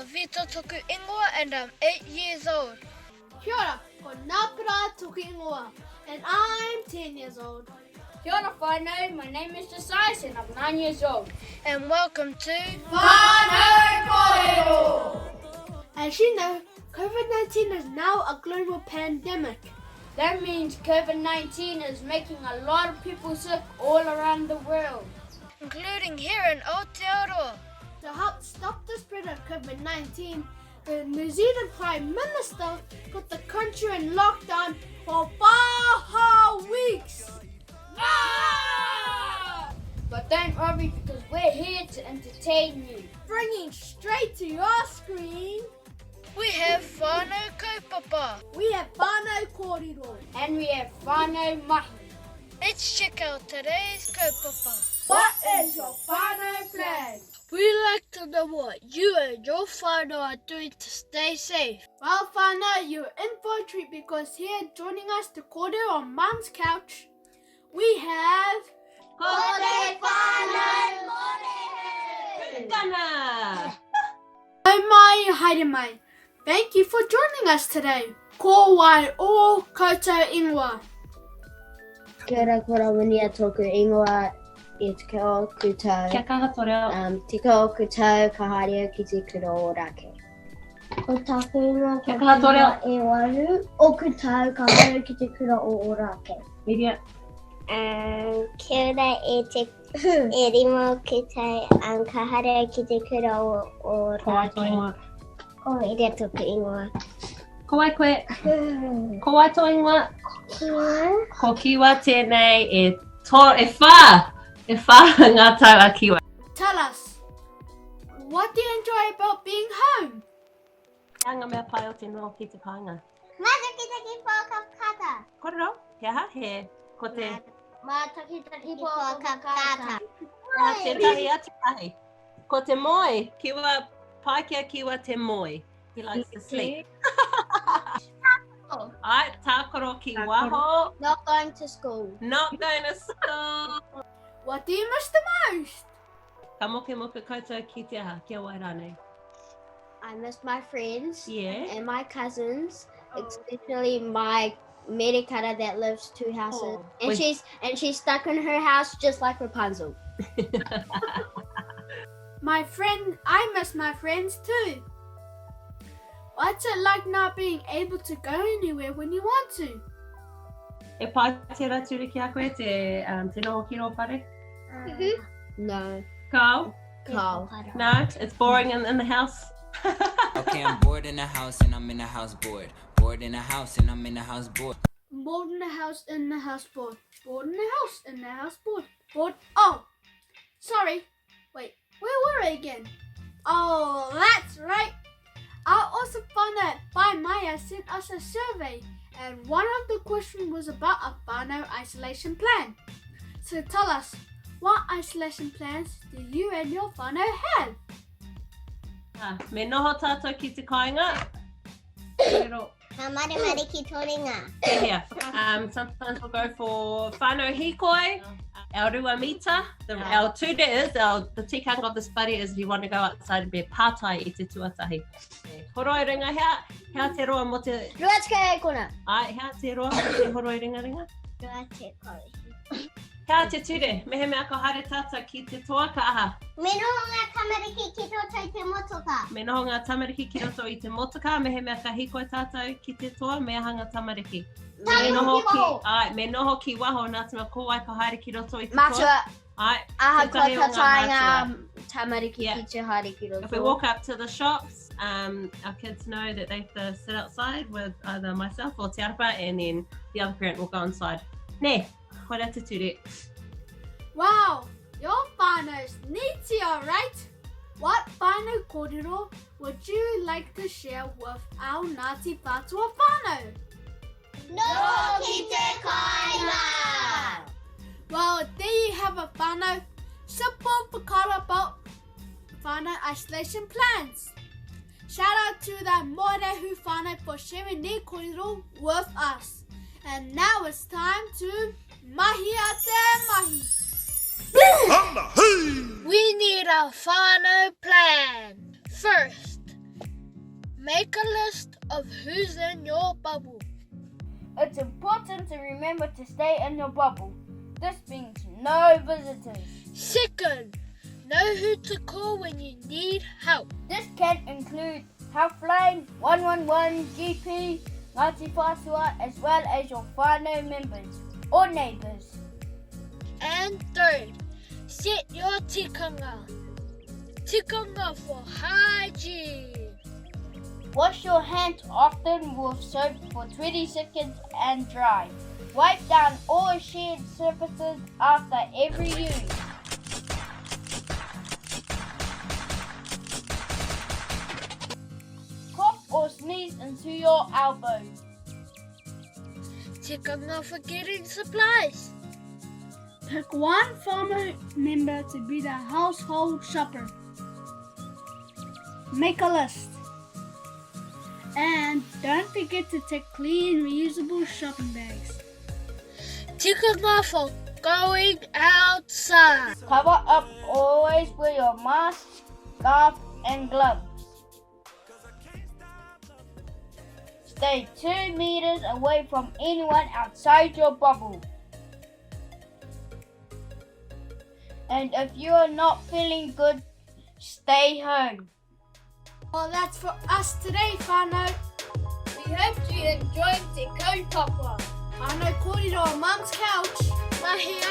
Savita Toku Ingoa and I'm 8 years old. Kia ora, ko Nāpara Toku Ingoa, and I'm 10 years old. Kia ora whānau, my name is Josias and I'm 9 years old. And welcome to Whānau Kōrero! As you know, COVID-19 is now a global pandemic. That means COVID-19 is making a lot of people sick all around the world, including here in Aotearoa. To help stop the spread of COVID-19, the New Zealand Prime Minister put the country in lockdown for 5 weeks. But don't worry because we're here to entertain you. Bringing straight to your screen, we have Whānau Kaupapa. We have Whānau Kōrero. And we have Whānau Mahi. Let's check out today's kaupapa. What is your whānau plan? We'd like to know what you and your whānau are doing to stay safe. Well, whānau, you're in for a treat because here joining us to kōrero on Mum's couch, we have... Kōrero whānau Kutana! Hai mai, haere mai. Thank you for joining us today. Ko wai o koutou ingoa. Kia ora korawini a tōku ingoa e te keo koutou. Kia kaha tōreo. Te keo koutou ka haere ki te kuro o rake. Ko tāku ingoa Kia kaha tōreo. e waru o koutou ka haere ki te kuro o rake. Media. Kia ora e te e rimo koutou ka haere ki te kuro o Ko ai rake. tō ingoa. Ko e rea tōku ingoa. Ko ai koe. Ko ai tō ingoa. Kia. Ko kiwa tēnei e whā. E whā ngā tau a kiwa. Tell us, what do you enjoy about being home? Anga mea pai o te noa ki te kāinga. Mātakitaki Mai katakata. Kōrero, he aha he. Ko te... Mātakitaki Mai katakata. Te tahi a te tahi. Ko te moi. Kiwa, pai kia kiwa te moi. He likes to sleep. Ai, tākoro ki waho. Not going to school. Not going to school. What do you miss the most? Ka moke koutou ki te aha, kia wai rānei. I miss my friends Yeah. and my cousins, especially my merikara that lives 2 houses. Oh, And wait. she's stuck in her house just like Rapunzel. I miss my friends too. What's it like not being able to go anywhere when you want to? E pai te rature ki a koe te noho ki ro whare? No. Kau? Carl. No, it's boring in the house. Okay, I'm bored in the house and I'm in the house bored. Bored in the house and I'm in the house bored. Bored in the house, in the house, bored. Bored in the house, in the house, bored. Bored. Oh, sorry. Wait, where were we again? Oh, that's right. Our awesome whānau by Maya sent us a survey, and one of the questions was about a whānau isolation plan. So tell us, what isolation plans do you and your whānau have? Me noho tātou ki te kāinga. Kōrero. Tamariki toringa. Here. Sometimes we'll go for whānau hikoi, our rua mita. Our tuta is, the tikanga of this buddy is you want to go outside and be pātai i te tuatahi. Horoi ringa hea te roa mo te... Ruatska e kona. Ai, hea te roa mo te horoi ringa. Ruatska kore. Hea te ture, mehe mea ko haere tātou ki te toa ka aha. Me noho ngā tamariki ki roto i te motoka. Me noho ngā tamariki ki roto i te motoka, mehe mea ka hikoi tātou ki te toa, mea hanga tamariki. Me noho ki waho, nā tama ko ai ka haere ki roto i te toa. Matua. Ai, Aha te tahi o kota ngā tainga matua. tamariki Yeah. ki te haere ki roto. If we walk up to the shops, our kids know that they have to sit outside with either myself or Te Arapa, and then the other parent will go inside. Ne, koe te ture. Wow, your whānau's neat, alright? What whānau kōrero would you like to share with our Ngāti Whātua whānau? No ki te kāinga! Well, there you have a whānau. Simple whakaara about whānau isolation plans. Shout out to the Mōrehu whānau for sharing their kōrero with us. And now it's time to mahi a te mahi. We need a whānau plan. First, Make a list of who's in your bubble. It's important to remember to stay in your bubble. This means no visitors. Second, know who to call when you need help. This can include Helpline, 111, GP, Ngāti Whātua, as well as your whānau members or neighbours. And third, set your tikanga. Tikanga for hygiene. Wash your hands often with soap for 20 seconds and dry. Wipe down all shared surfaces after every use. Cough or sneeze into your elbow. Tikanga for getting supplies. Pick one family member to be the household shopper. Make a list. And don't forget to take clean, reusable shopping bags. Tikanga for going outside. Cover up, always wear your mask, scarf and gloves. Stay 2 meters away from anyone outside your bubble. And if you are not feeling good, stay home. Well, that's for us today, whānau. We hope you enjoyed Te Kaupapa. Whānau Kōrero on Mum's couch. Mahi